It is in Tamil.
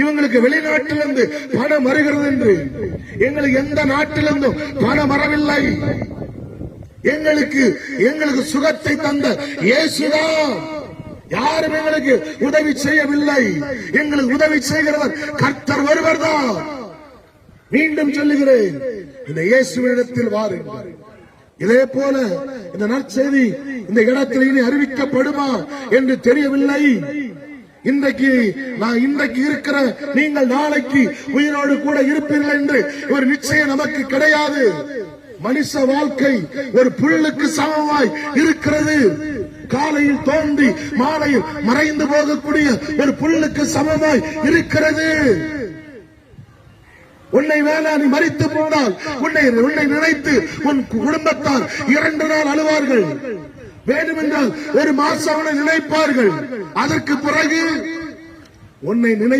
இவங்களுக்கு வெளிநாட்டிலிருந்து பணம் வருகிறது என்று. எங்களுக்கு எந்த நாட்டிலிருந்தும் பணம் வரவில்லை. எங்களுக்கு சுகத்தை தந்த இயேசுதான். யாரும் எங்களுக்கு உதவி செய்யவில்லை. எங்களுக்கு உதவி செய்கிறவர் கர்த்தர் ஒருவர் தான். மீண்டும் சொல்லுகிறேன், இந்த இயேசுவினிடத்தில் வாருங்கள். இதே போல இந்த நற்செய்தி இந்த இடத்தில் இனி அறிவிக்கப்படுமா என்று தெரியவில்லை. இன்றைக்கு இருக்கிற நீங்கள் நாளைக்கு உயிரோடு கூட இருப்பீர்கள் என்று ஒரு நிச்சயம் நமக்கு கிடையாது. மனுஷ வாழ்க்கை ஒரு புல்லுக்கு சமமாய் இருக்கிறது. காலையில் தோன்றி மாலையில் மறைந்து போகக்கூடிய ஒரு புல்லுக்கு சமமாய் இருக்கிறது. உன்னை வேணா நீ மரித்து போனால் உன்னை நினைத்து உன் குடும்பத்தார் 2 நாள் அழுவார்கள். வேண்டுமென்றால் 1 மாசம் நினைப்பார்கள். அதற்கு பிறகு உன்னை நினை